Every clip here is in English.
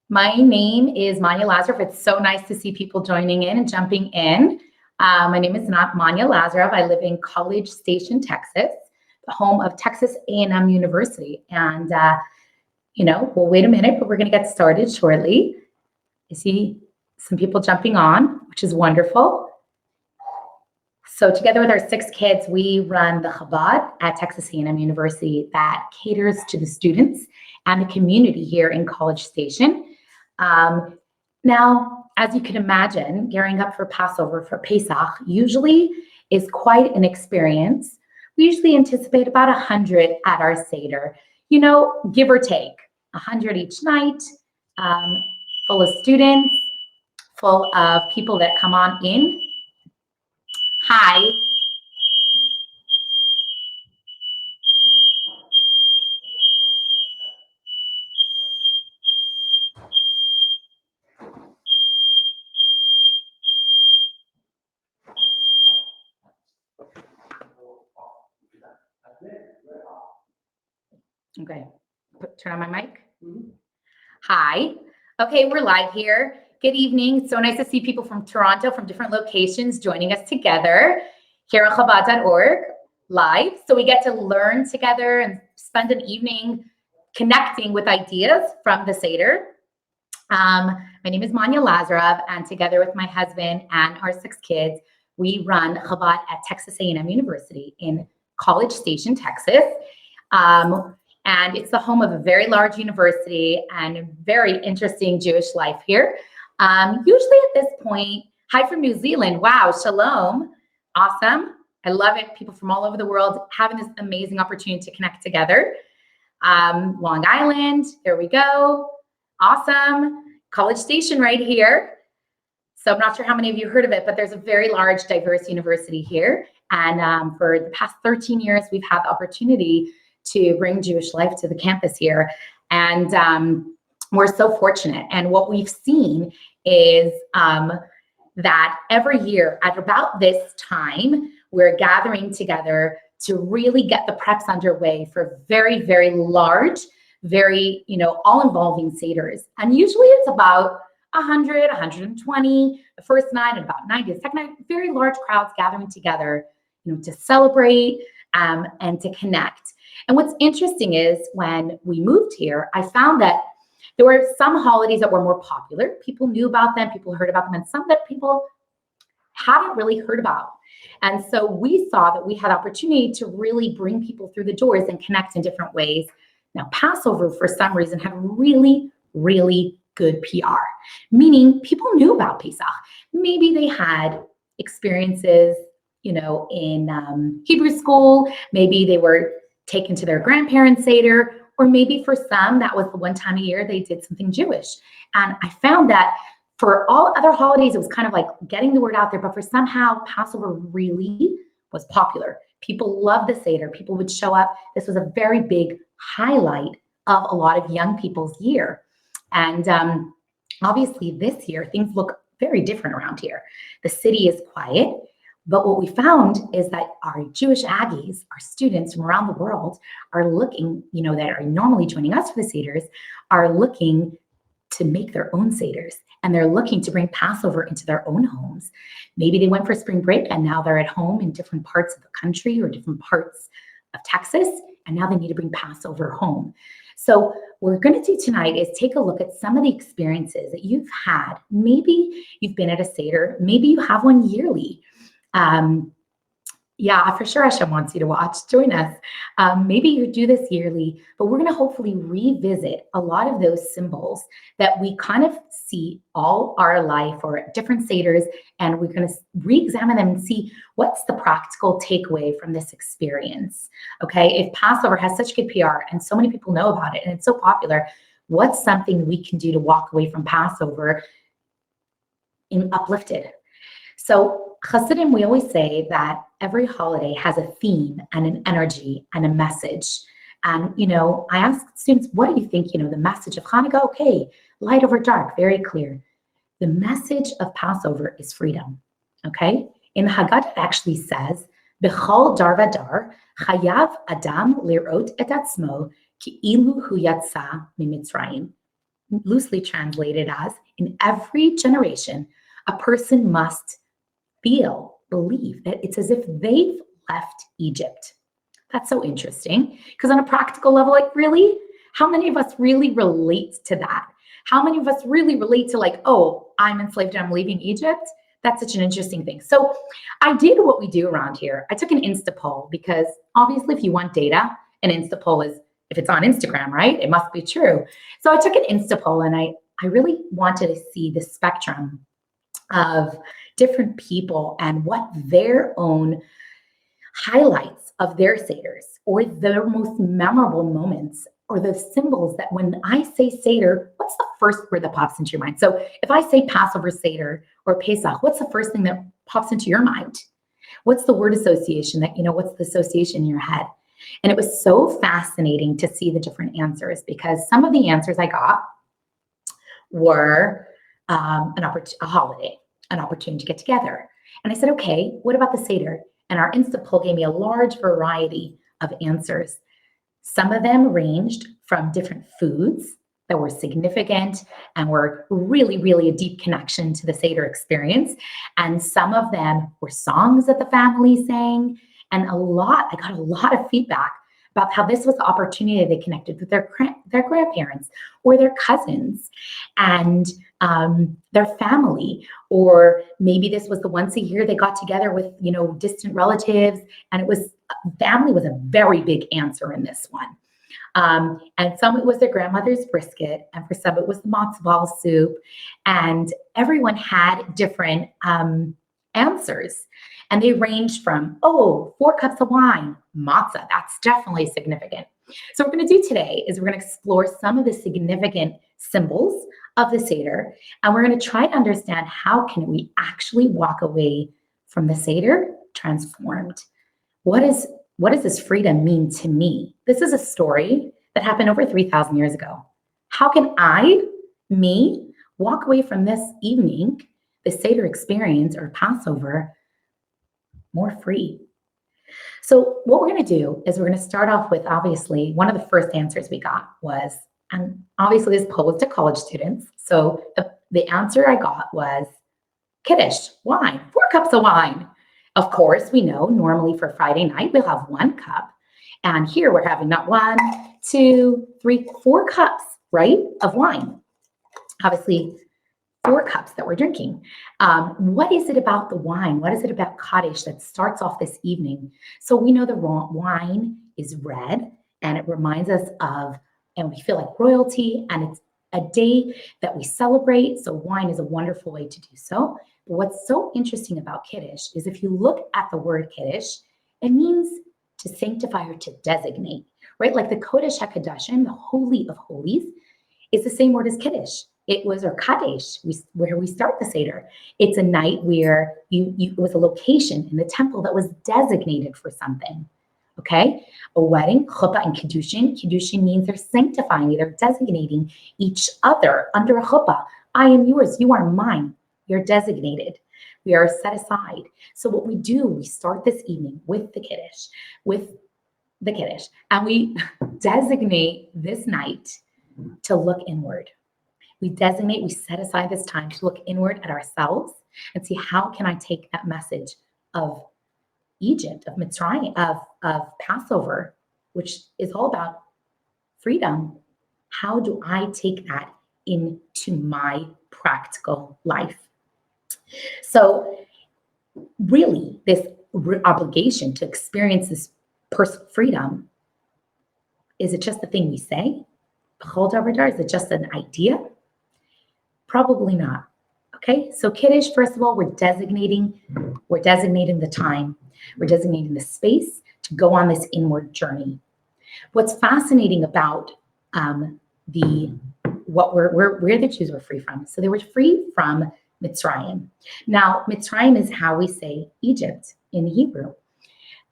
My name is Manya Lazaroff. It's so nice to see people joining in and jumping in. My name is not Manya Lazaroff. I live in College Station, Texas, the home of Texas A&M University. And, we'll wait a minute, but we're going to get started shortly. I see some people jumping on, which is wonderful. So together with our 6 kids, we run the Chabad at Texas A&M University that caters to the students and the community here in College Station. Now, as you can imagine, gearing up for Passover, for Pesach, usually is quite an experience. We usually anticipate about 100 at our Seder, give or take, 100 each night, full of students, full of people that come on in. Hi. Okay, turn on my mic. Hi. Okay, we're live here. Good evening. So nice to see people from Toronto, from different locations joining us together here at Chabad.org live. So we get to learn together and spend an evening connecting with ideas from the Seder. My name is Manya Lazaroff, and together with my husband and our 6 kids, we run Chabad at Texas A&M University in College Station, Texas. And it's the home of a very large university and a very interesting Jewish life here. Usually at this point, hi from New Zealand. Wow, shalom. Awesome. I love it. People from all over the world having this amazing opportunity to connect together. Long Island, there we go. Awesome. College Station right here. So I'm not sure how many of you heard of it, but there's a very large, diverse university here. And for the past 13 years, we've had the opportunity to bring Jewish life to the campus here. And we're so fortunate. And what we've seen is that every year at about this time, we're gathering together to really get the preps underway for very, very large, very, all-involving Seders. And usually it's about 100, 120 the first night and about 90 the second night, very large crowds gathering together, to celebrate and to connect. And what's interesting is when we moved here, I found that there were some holidays that were more popular. People knew about them, people heard about them, and some that people hadn't really heard about. And so we saw that we had opportunity to really bring people through the doors and connect in different ways. Now, Passover, for some reason, had really, really good PR, meaning people knew about Pesach. Maybe they had experiences, in Hebrew school. Maybe they were taken to their grandparents' Seder, or maybe for some, that was the one time a year they did something Jewish. And I found that for all other holidays, it was kind of like getting the word out there, but for somehow Passover really was popular. People loved the Seder. People would show up. This was a very big highlight of a lot of young people's year. And obviously this year, things look very different around here. The city is quiet. But what we found is that our Jewish Aggies, our students from around the world, are looking, that are normally joining us for the Seders, are looking to make their own Seders. And they're looking to bring Passover into their own homes. Maybe they went for spring break and now they're at home in different parts of the country or different parts of Texas, and now they need to bring Passover home. So what we're going to do tonight is take a look at some of the experiences that you've had. Maybe you've been at a Seder, maybe you have one yearly. Yeah, for sure Hashem wants you to watch. Join us. Maybe you do this yearly, but we're going to hopefully revisit a lot of those symbols that we kind of see all our life or at different Seders, and we're going to re-examine them and see what's the practical takeaway from this experience. Okay, if Passover has such good PR and so many people know about it and it's so popular, what's something we can do to walk away from Passover uplifted? So Hasidim, we always say that every holiday has a theme and an energy and a message. And, I ask students, what do you think, the message of Hanukkah? Okay, light over dark, very clear. The message of Passover is freedom, okay? In the Haggadah, it actually says, B'chol dar vadar, chayav adam lirot et atzmo, ki'ilu hu yatsa mimitzrayim. loosely translated as, in every generation, a person must believe that it's as if they've left Egypt. That's so interesting, because on a practical level, like, really, how many of us really relate to that? How many of us really relate to, like, oh, I'm enslaved and I'm leaving Egypt? That's such an interesting thing. So I did what we do around here. I took an Insta poll, because obviously if you want data, an Insta poll is, if it's on Instagram, right? It must be true. So I took an Insta poll, and I really wanted to see the spectrum of different people and what their own highlights of their Seders, or their most memorable moments, or the symbols that when I say Seder, what's the first word that pops into your mind? So if I say Passover Seder or Pesach, what's the first thing that pops into your mind? What's the word association that, what's the association in your head? And it was so fascinating to see the different answers, because some of the answers I got were a holiday, an opportunity to get together. And I said, okay, what about the Seder? And our Insta poll gave me a large variety of answers. Some of them ranged from different foods that were significant and were really, really a deep connection to the Seder experience. And some of them were songs that the family sang. And I got a lot of feedback about how this was the opportunity they connected with their grandparents or their cousins and their family, or maybe this was the once a year they got together with, distant relatives, and family was a very big answer in this one. And some it was their grandmother's brisket, and for some it was the matzo ball soup, and everyone had different answers. And they ranged from, 4 cups of wine, matzah, that's definitely significant. So what we're going to do today is we're going to explore some of the significant symbols of the Seder, and we're going to try to understand how can we actually walk away from the Seder transformed. What does this freedom mean to me? This is a story that happened over 3,000 years ago. How can me, walk away from this evening, the Seder experience or Passover, more free? So what we're going to do is we're going to start off with, obviously, one of the first answers we got was, and obviously this poll was to college students, so the answer I got was Kiddush, wine, 4 cups of wine. Of course, we know normally for Friday night, we'll have 1 cup. And here we're having not 1, 2, 3, 4 cups, right, of wine. Obviously, 4 cups that we're drinking. What is it about the wine? What is it about Kaddish that starts off this evening? So we know the wine is red, and it reminds us of, and we feel like royalty, and it's a day that we celebrate. So wine is a wonderful way to do so. But what's so interesting about Kiddush is if you look at the word Kiddush, it means to sanctify or to designate, right? Like the Kodesh HaKadoshim, the Holy of Holies, is the same word as Kiddush. It was, or Kadesh, where we start the Seder. It's a night where it was a location in the temple that was designated for something, okay? A wedding, chuppah and kiddushin. Kiddushin means they're sanctifying, they're designating each other under a chuppah. I am yours, you are mine. You're designated. We are set aside. So what we do, we start this evening with the Kiddush, and we designate this night to look inward. We set aside this time to look inward at ourselves and see how can I take that message of Egypt, of Mitzrayim, of Passover, which is all about freedom. How do I take that into my practical life? So really, this obligation to experience this personal freedom, is it just a thing we say? Is it just an idea? Probably not. Okay, so Kiddush, first of all, we're designating the time, we're designating the space to go on this inward journey. What's fascinating about where the Jews were free from. So they were free from Mitzrayim. Now, Mitzrayim is how we say Egypt in Hebrew.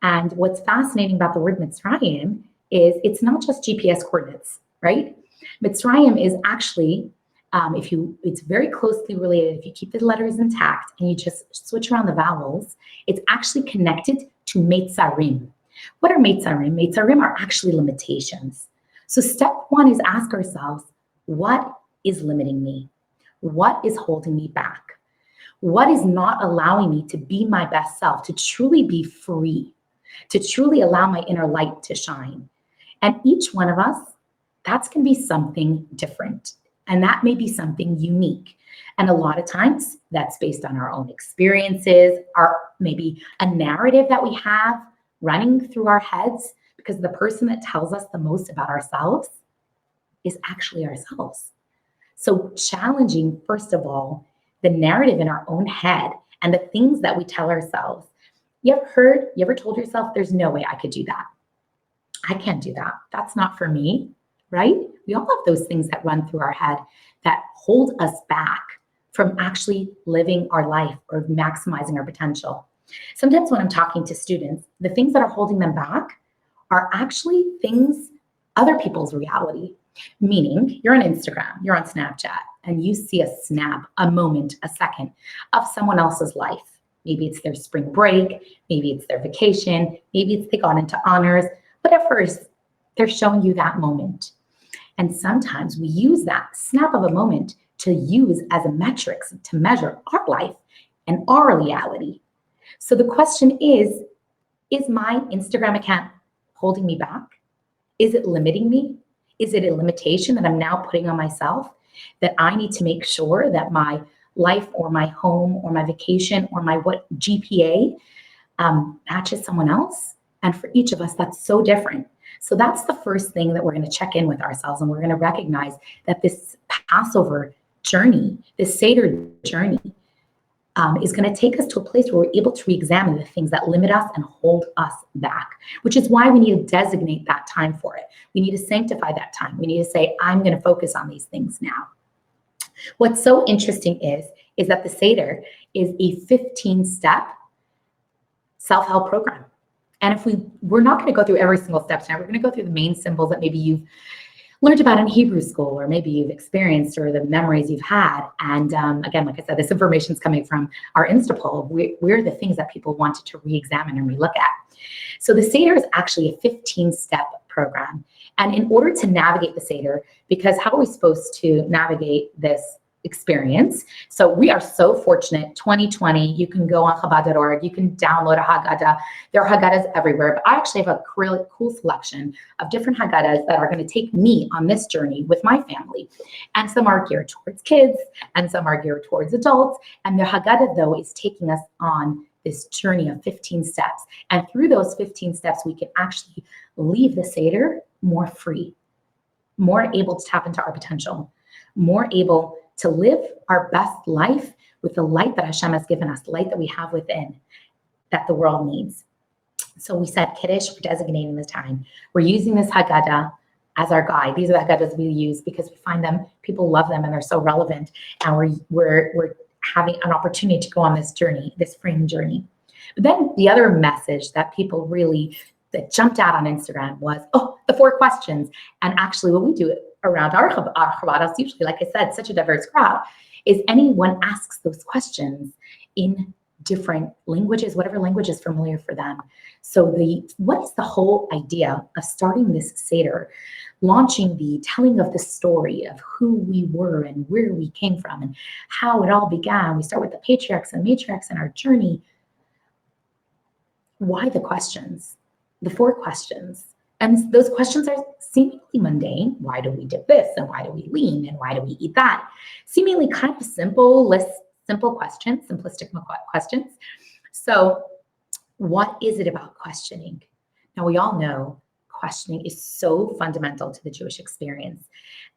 And what's fascinating about the word Mitzrayim is it's not just GPS coordinates, right? Mitzrayim is actually, it's very closely related. If you keep the letters intact and you just switch around the vowels, it's actually connected to Meitzarim. What are Meitzarim? Meitzarim are actually limitations. So step one is ask ourselves, what is limiting me? What is holding me back? What is not allowing me to be my best self, to truly be free, to truly allow my inner light to shine? And each one of us, that's going to be something different. And that may be something unique. And a lot of times that's based on our own experiences, our maybe a narrative that we have running through our heads, because the person that tells us the most about ourselves is actually ourselves. So challenging, first of all, the narrative in our own head and the things that we tell ourselves. You ever told yourself, there's no way I could do that? I can't do that. That's not for me, right? We all have those things that run through our head that hold us back from actually living our life or maximizing our potential. Sometimes when I'm talking to students, the things that are holding them back are actually things, other people's reality. Meaning you're on Instagram, you're on Snapchat, and you see a snap, a moment, a second of someone else's life. Maybe it's their spring break, maybe it's their vacation, maybe it's they got into honors, but at first they're showing you that moment. And sometimes we use that snap of a moment to use as a metric to measure our life and our reality. So the question is my Instagram account holding me back? Is it limiting me? Is it a limitation that I'm now putting on myself, that I need to make sure that my life or my home or my vacation or my what GPA matches someone else? And for each of us, that's so different. So that's the first thing that we're going to check in with ourselves, and we're going to recognize that this Passover journey, this Seder journey, is going to take us to a place where we're able to re-examine the things that limit us and hold us back, which is why we need to designate that time for it. We need to sanctify that time. We need to say, I'm going to focus on these things now. What's so interesting is that the Seder is a 15-step self-help program. And if we're not going to go through every single step tonight, we're going to go through the main symbols that maybe you've learned about in Hebrew school, or maybe you've experienced, or the memories you've had. And again, like I said, this information is coming from our Insta poll. We're the things that people wanted to re-examine and re-look at. So the Seder is actually a 15-step program. And in order to navigate the Seder, because how are we supposed to navigate this experience? So we are so fortunate. 2020, you can go on Chabad.org, you can download a Haggadah. There are Haggadahs everywhere, but I actually have a really cool selection of different Haggadahs that are going to take me on this journey with my family. And some are geared towards kids, and some are geared towards adults. And the Haggadah, though, is taking us on this journey of 15 steps. And through those 15 steps, we can actually leave the Seder more free, more able to tap into our potential, more able to live our best life with the light that Hashem has given us, the light that we have within, that the world needs. So we said Kiddush, we're designating this time. We're using this Haggadah as our guide. These are the Haggadahs we use because we find them, people love them, and they're so relevant. And we're having an opportunity to go on this journey, this freeing journey. But then the other message that people really, that jumped out on Instagram was, the 4 questions. And actually what we do around our Chabad, usually, like I said, such a diverse crowd, is anyone asks those questions in different languages, whatever language is familiar for them. So what is the whole idea of starting this Seder, launching the telling of the story of who we were and where we came from and how it all began? We start with the patriarchs and matriarchs in our journey. Why the questions? The 4 questions. And those questions are seemingly mundane. Why do we dip this? And why do we lean? And why do we eat that? Seemingly kind of simple questions, simplistic questions. So what is it about questioning? Now, we all know questioning is so fundamental to the Jewish experience.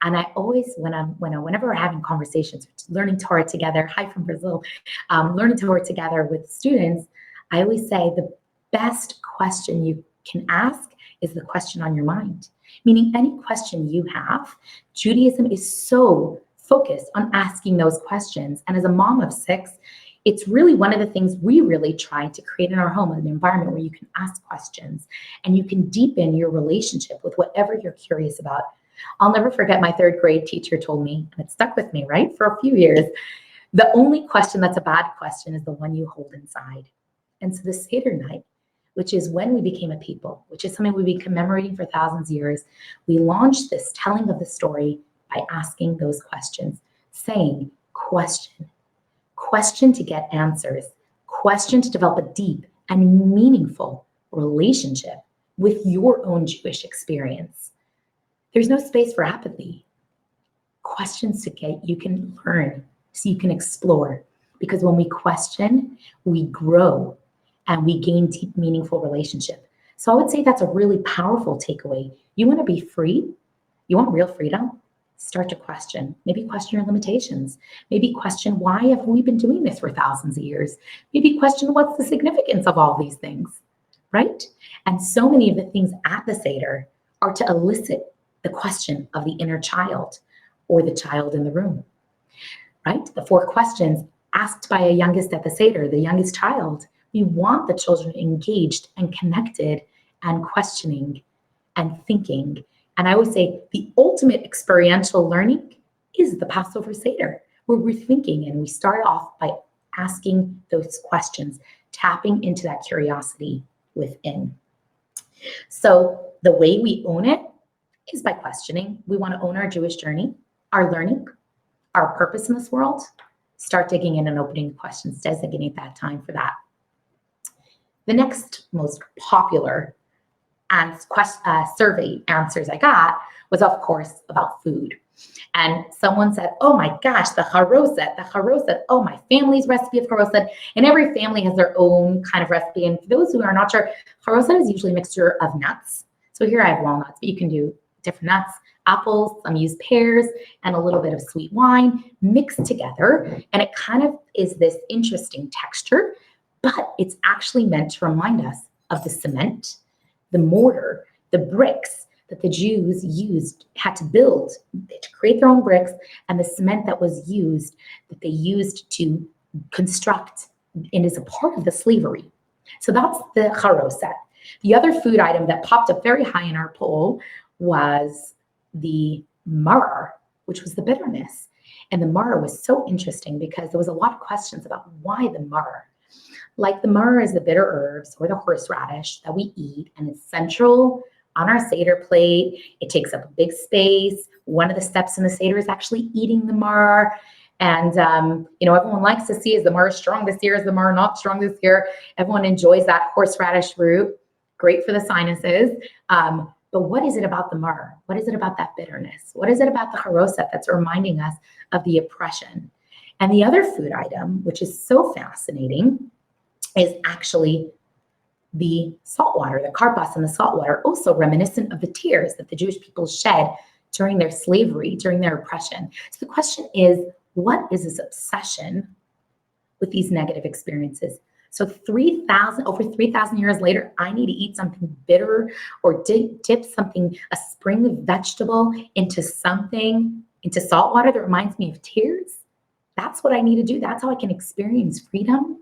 And I always, whenever we're having conversations, learning Torah together, hi from Brazil, learning Torah together with students, I always say the best question you can ask is the question on your mind. Meaning any question you have, Judaism is so focused on asking those questions. And as a mom of 6, it's really one of the things we really try to create in our home, an environment where you can ask questions and you can deepen your relationship with whatever you're curious about. I'll never forget my 3rd grade teacher told me, and it stuck with me, right, for a few years, the only question that's a bad question is the one you hold inside. And so the Seder night, which is when we became a people, which is something we've been commemorating for thousands of years, we launched this telling of the story by asking those questions, saying question to get answers, question to develop a deep and meaningful relationship with your own Jewish experience. There's no space for apathy. Questions to get, you can learn, so you can explore. Because when we question, we grow and we gain deep, meaningful relationship. So I would say that's a really powerful takeaway. You want to be free? You want real freedom? Start to question. Maybe question your limitations. Maybe question, why have we been doing this for thousands of years? Maybe question, what's the significance of all these things, right? And so many of the things at the Seder are to elicit the question of the inner child or the child in the room, right? The 4 questions asked by a youngest at the Seder, the youngest child. We want the children engaged and connected and questioning and thinking. And I always say the ultimate experiential learning is the Passover Seder, where we're thinking and we start off by asking those questions, tapping into that curiosity within. So the way we own it is by questioning. We want to own our Jewish journey, our learning, our purpose in this world. Start digging in and opening questions, designate that time for that. The next most popular survey answers I got was, of course, about food. And someone said, oh my gosh, the charoset, oh, my family's recipe of charoset. And every family has their own kind of recipe. And for those who are not sure, charoset is usually a mixture of nuts. So here I have walnuts, but you can do different nuts, apples, some use pears, and a little bit of sweet wine mixed together. And it kind of is this interesting texture, but it's actually meant to remind us of the cement, the mortar, the bricks that the Jews had to build to create their own bricks, and the cement that was used, that they used to construct and is a part of the slavery. So that's the charoset. The other food item that popped up very high in our poll was the maror, which was the bitterness. And the maror was so interesting because there was a lot of questions about why the maror. Like the maror is the bitter herbs or the horseradish that we eat, and it's central on our Seder plate. It takes up a big space. One of the steps in the Seder is actually eating the maror. And, everyone likes to see, is the maror strong this year? Is the maror not strong this year? Everyone enjoys that horseradish root. Great for the sinuses. But what is it about the maror? What is it about that bitterness? What is it about the charoset that's reminding us of the oppression? And the other food item, which is so fascinating, is actually the salt water, the karpas and the salt water, also reminiscent of the tears that the Jewish people shed during their slavery, during their oppression. So the question is, what is this obsession with these negative experiences? So over 3,000 years later, I need to eat something bitter or dip something, a spring vegetable into salt water that reminds me of tears. That's what I need to do. That's how I can experience freedom.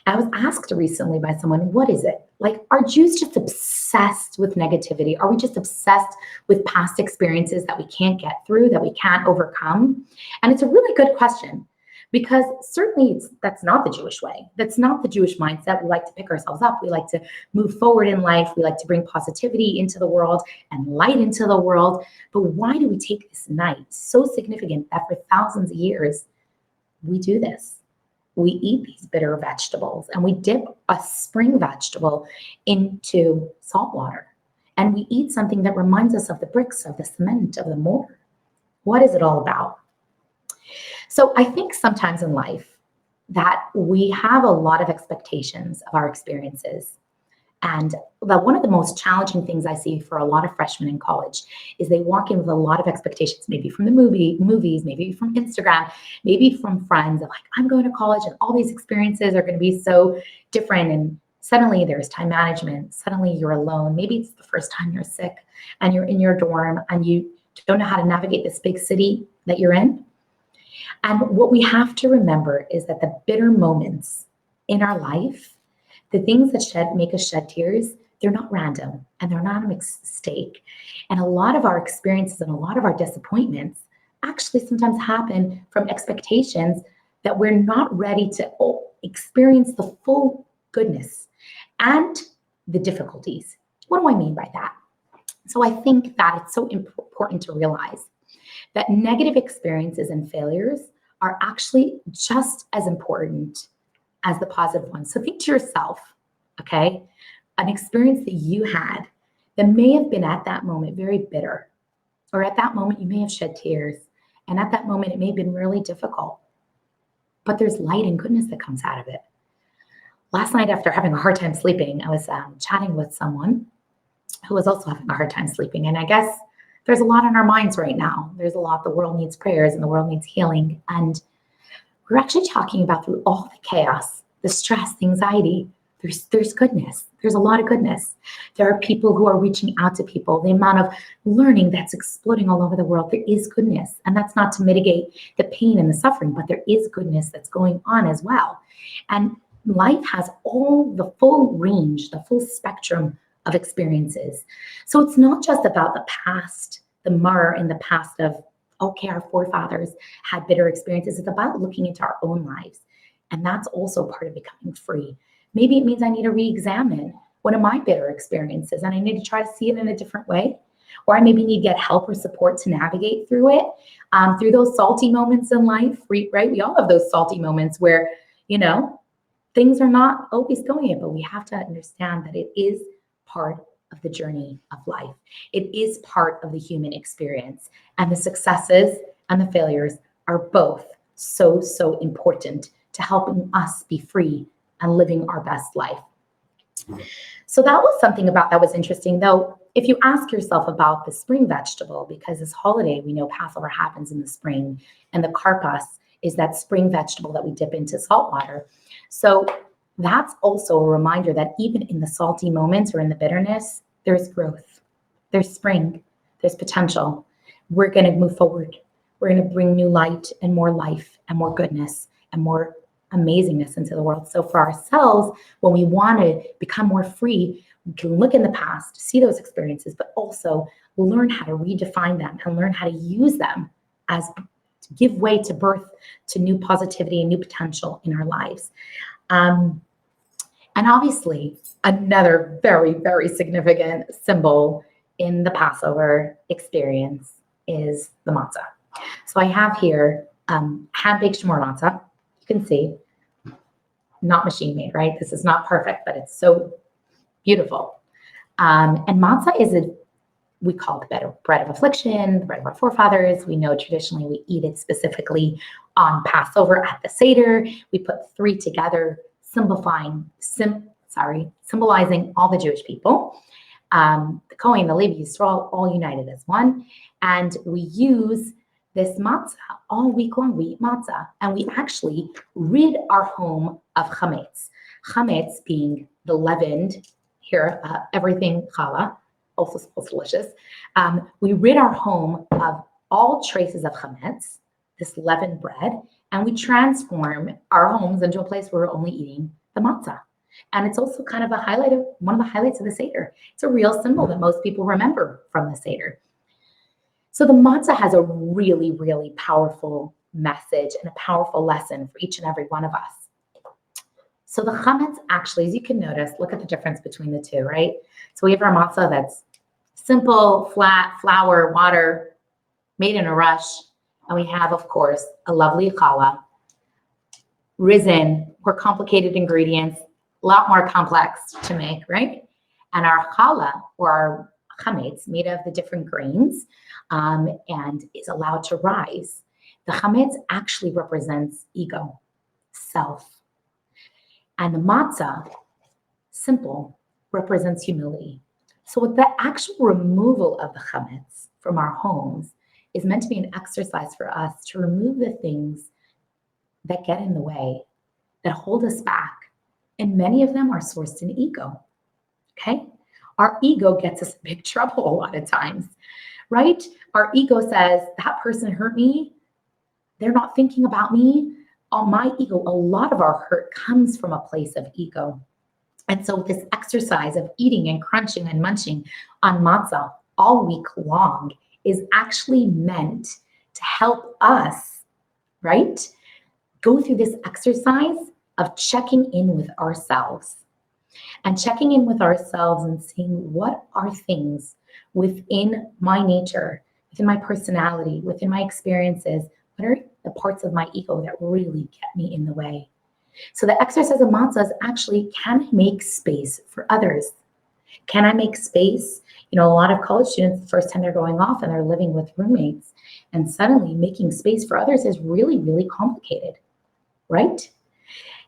I was asked recently by someone, what is it? Like, are Jews just obsessed with negativity? Are we just obsessed with past experiences that we can't get through, that we can't overcome? And it's a really good question, because certainly that's not the Jewish way. That's not the Jewish mindset. We like to pick ourselves up. We like to move forward in life. We like to bring positivity into the world and light into the world. But why do we take this night so significant that for thousands of years we do this? We eat these bitter vegetables and we dip a spring vegetable into salt water. And we eat something that reminds us of the bricks, of the cement, of the mortar. What is it all about? So I think sometimes in life that we have a lot of expectations of our experiences. And one of the most challenging things I see for a lot of freshmen in college is they walk in with a lot of expectations, maybe from the movies, maybe from Instagram, maybe from friends of like, I'm going to college and all these experiences are going to be so different. And suddenly there's time management. Suddenly you're alone. Maybe it's the first time you're sick and you're in your dorm and you don't know how to navigate this big city that you're in. And what we have to remember is that the bitter moments in our life, the things that make us shed tears, they're not random and they're not a mistake. And a lot of our experiences and a lot of our disappointments actually sometimes happen from expectations that we're not ready to experience the full goodness and the difficulties. What do I mean by that? So I think that it's so important to realize that negative experiences and failures are actually just as important as the positive ones. So think to yourself, okay, an experience that you had that may have been at that moment very bitter, or at that moment you may have shed tears, and at that moment it may have been really difficult, but there's light and goodness that comes out of it. Last night, after having a hard time sleeping, I was chatting with someone who was also having a hard time sleeping. And I guess there's a lot in our minds right now. There's a lot. The world needs prayers and the world needs healing. And we're actually talking about, through all the chaos, the stress, the anxiety, there's goodness. There's a lot of goodness. There are people who are reaching out to people. The amount of learning that's exploding all over the world, there is goodness. And that's not to mitigate the pain and the suffering, but there is goodness that's going on as well. And life has all the full range, the full spectrum of experiences. So it's not just about the past, the mirror in the past of, okay, our forefathers had bitter experiences. It's about looking into our own lives. And that's also part of becoming free. Maybe it means I need to re-examine one of my bitter experiences and I need to try to see it in a different way. Or I maybe need to get help or support to navigate through it, through those salty moments in life, right? We all have those salty moments where, things are not always going it, but we have to understand that it is part of the journey of life. It is part of the human experience. And the successes and the failures are both so, so important to helping us be free and living our best life. So that was something about that was interesting, though. If you ask yourself about the spring vegetable, because this holiday, we know Passover happens in the spring, and the karpas is that spring vegetable that we dip into salt water. So that's also a reminder that even in the salty moments or in the bitterness, there's growth, there's spring, there's potential. We're going to move forward. We're going to bring new light and more life and more goodness and more amazingness into the world. So for ourselves, when we want to become more free, we can look in the past, see those experiences, but also learn how to redefine them and learn how to use them as to give way to birth to new positivity and new potential in our lives. And obviously, another very, very significant symbol in the Passover experience is the matzah. So I have here hand-baked shmur matzah. You can see, not machine-made, right? This is not perfect, but it's so beautiful. And matzah is we call it the bread of affliction, the bread of our forefathers. We know traditionally we eat it specifically on Passover at the Seder. We put three together, symbolizing all the Jewish people. The Kohen, the Levites, all united as one. And we use this matzah all week long. We eat matzah, and we actually rid our home of chametz. Chametz being the leavened, here, everything challah, also smells delicious. We rid our home of all traces of chametz, this leavened bread, and we transform our homes into a place where we're only eating the matzah. And it's also kind of one of the highlights of the Seder. It's a real symbol that most people remember from the Seder. So the matzah has a really, really powerful message and a powerful lesson for each and every one of us. So the chametz actually, as you can notice, look at the difference between the two, right? So we have our matzah that's simple, flat, flour, water, made in a rush. And we have, of course, a lovely challah, risen, more complicated ingredients, a lot more complex to make, right? And our challah, or our chametz, made of the different grains, and is allowed to rise. The chametz actually represents ego, self. And the matzah, simple, represents humility. So the actual removal of the chametz from our homes is meant to be an exercise for us to remove the things that get in the way, that hold us back. And many of them are sourced in ego, okay? Our ego gets us in big trouble a lot of times, right? Our ego says, that person hurt me. They're not thinking about me. On my ego, a lot of our hurt comes from a place of ego. And so this exercise of eating and crunching and munching on matzah all week long is actually meant to help us, right, go through this exercise of checking in with ourselves and seeing what are things within my nature within my personality, within my experiences, what are the parts of my ego that really get me in the way? So the exercise of matzah is actually, can I make space for others? Can I make space? A lot of college students, the first time they're going off and they're living with roommates, and suddenly making space for others is really, really complicated, right?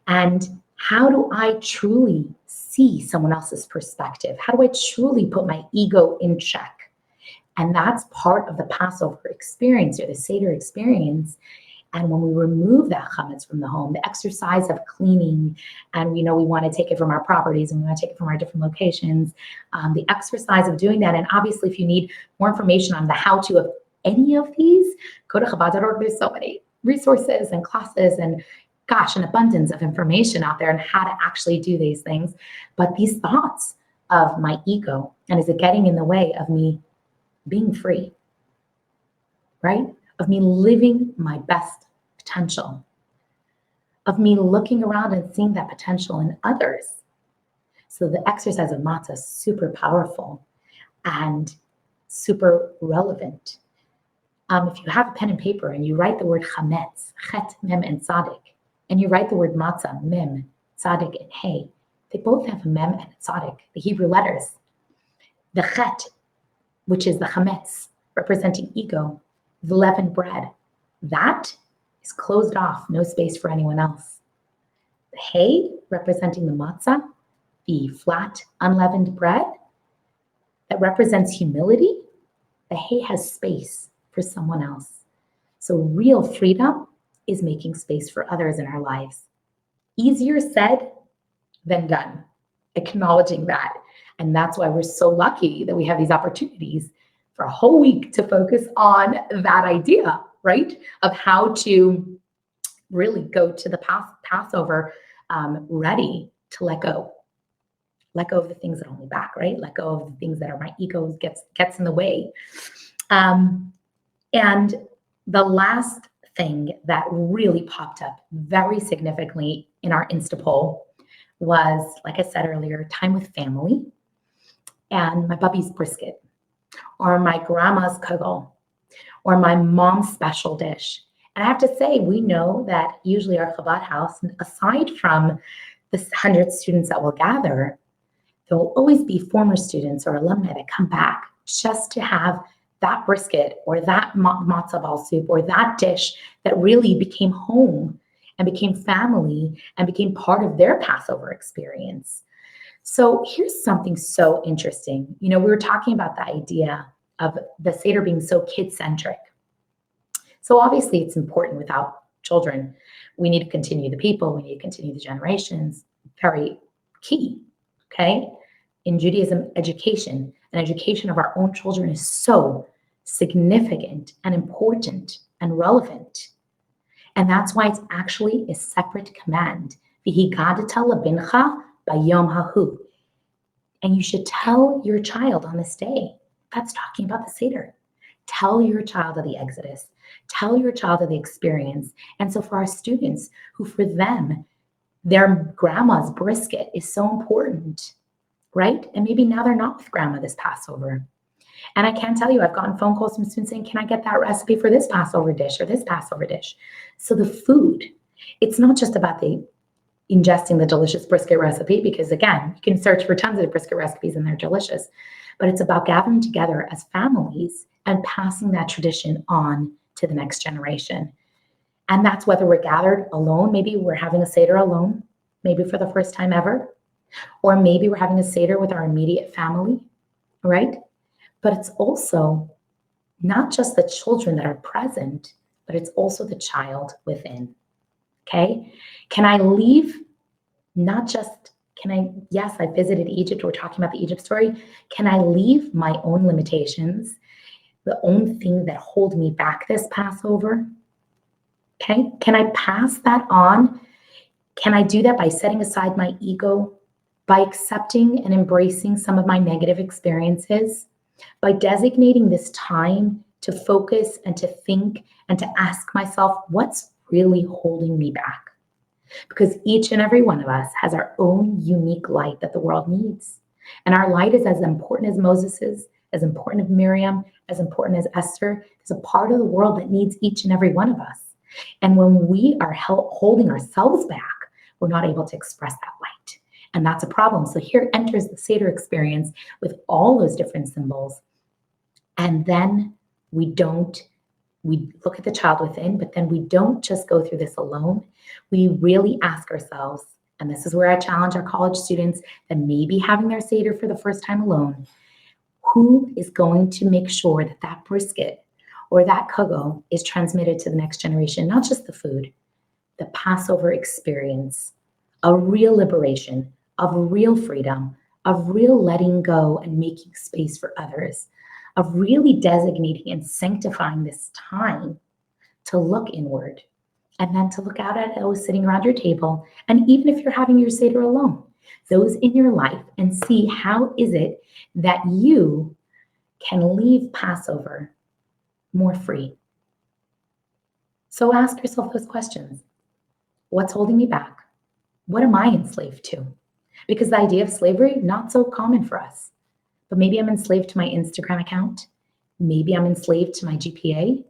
And how do I truly see someone else's perspective? How do I truly put my ego in check? And that's part of the Passover experience or the Seder experience. And when we remove that chametz from the home, the exercise of cleaning, and we want to take it from our properties and we want to take it from our different locations, the exercise of doing that. And obviously, if you need more information on the how-to of any of these, go to Chabad.org. There's so many resources and classes and an abundance of information out there on how to actually do these things. But these thoughts of my ego, and is it getting in the way of me being free, right? Of me living my best potential, of me looking around and seeing that potential in others. So the exercise of matzah is super powerful and super relevant. If you have a pen and paper and you write the word chametz, chet, mem, and tzaddik, and you write the word matzah, mem, tzaddik, and hey, they both have a mem and a tzaddik, the Hebrew letters. The chet, which is the chametz, representing ego, the leavened bread, that is closed off, no space for anyone else. The hay, representing the matzah, the flat, unleavened bread, that represents humility. The hay has space for someone else. So real freedom is making space for others in our lives. Easier said than done, acknowledging that. And that's why we're so lucky that we have these opportunities for a whole week to focus on that idea, right? Of how to really go to the Passover ready to let go. Let go of the things that hold me back, right? Let go of the things that are my ego gets in the way. And the last thing that really popped up very significantly in our Insta poll was, like I said earlier, time with family and my bubby's brisket, or my grandma's kugel, or my mom's special dish. And I have to say, we know that usually our Chabad house, aside from the 100 students that will gather, there will always be former students or alumni that come back just to have that brisket or that matzah ball soup or that dish that really became home and became family and became part of their Passover experience. So here's something so interesting. We were talking about the idea of the Seder being so kid-centric. So obviously it's important. Without children, we need to continue the people, we need to continue the generations. Very key, okay? In Judaism, education of our own children is so significant and important and relevant. And that's why it's actually a separate command. V'higadata lebincha bayom hahu. And you should tell your child on this day. That's talking about the Seder. Tell your child of the Exodus. Tell your child of the experience. And so for our students who, for them, their grandma's brisket is so important, right? And maybe now they're not with grandma this Passover. And I can tell you, I've gotten phone calls from students saying, can I get that recipe for this Passover dish or this Passover dish? So the food, it's not just about ingesting the delicious brisket recipe, because again, you can search for tons of brisket recipes and they're delicious, but it's about gathering together as families and passing that tradition on to the next generation. And that's whether we're gathered alone, maybe we're having a Seder alone, maybe for the first time ever, or maybe we're having a Seder with our immediate family, right? But it's also not just the children that are present, but it's also the child within, okay? Can I leave, yes, I visited Egypt, we're talking about the Egypt story. Can I leave my own limitations, the own thing that hold me back this Passover? Okay, can I pass that on? Can I do that by setting aside my ego, by accepting and embracing some of my negative experiences, by designating this time to focus and to think and to ask myself, what's really holding me back? Because each and every one of us has our own unique light that the world needs. And our light is as important as Moses's, as important as Miriam, as important as Esther. There's a part of the world that needs each and every one of us. And when we are holding ourselves back, we're not able to express that light. And that's a problem. So here enters the Seder experience with all those different symbols. And then we look at the child within, but then we don't just go through this alone. We really ask ourselves, and this is where I challenge our college students that may be having their Seder for the first time alone, who is going to make sure that that brisket or that kugel is transmitted to the next generation, not just the food, the Passover experience, a real liberation, of real freedom, of real letting go and making space for others, of really designating and sanctifying this time to look inward and then to look out at those sitting around your table. And even if you're having your Seder alone, those in your life, and see how is it that you can leave Passover more free. So ask yourself those questions. What's holding me back? What am I enslaved to? Because the idea of slavery, not so common for us. But maybe I'm enslaved to my Instagram account. Maybe I'm enslaved to my GPA.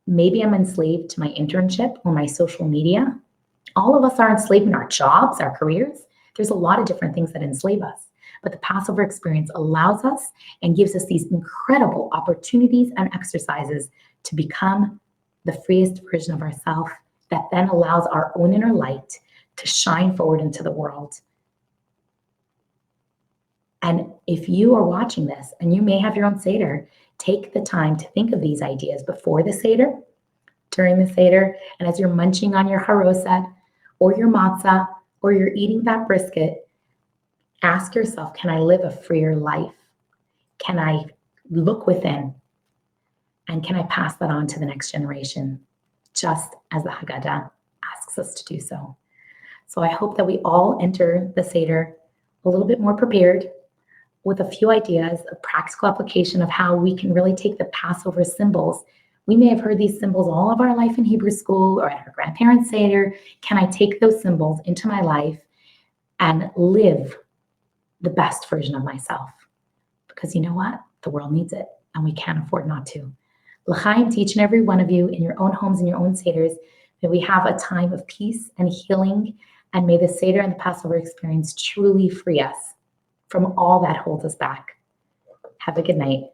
Maybe I'm enslaved to my internship or my social media. All of us are enslaved in our jobs, our careers. There's a lot of different things that enslave us. But the Passover experience allows us and gives us these incredible opportunities and exercises to become the freest version of ourselves that then allows our own inner light to shine forward into the world. And if you are watching this and you may have your own Seder, take the time to think of these ideas before the Seder, during the Seder, and as you're munching on your harosat or your matzah or you're eating that brisket, ask yourself, can I live a freer life? Can I look within? And can I pass that on to the next generation, just as the Haggadah asks us to do so? So I hope that we all enter the Seder a little bit more prepared, with a few ideas of practical application of how we can really take the Passover symbols. We may have heard these symbols all of our life in Hebrew school or at our grandparents' Seder. Can I take those symbols into my life and live the best version of myself? Because you know what? The world needs it, and we can't afford not to. L'chaim to each and every one of you in your own homes and your own Seders. May we have a time of peace and healing, and may the Seder and the Passover experience truly free us from all that holds us back. Have a good night.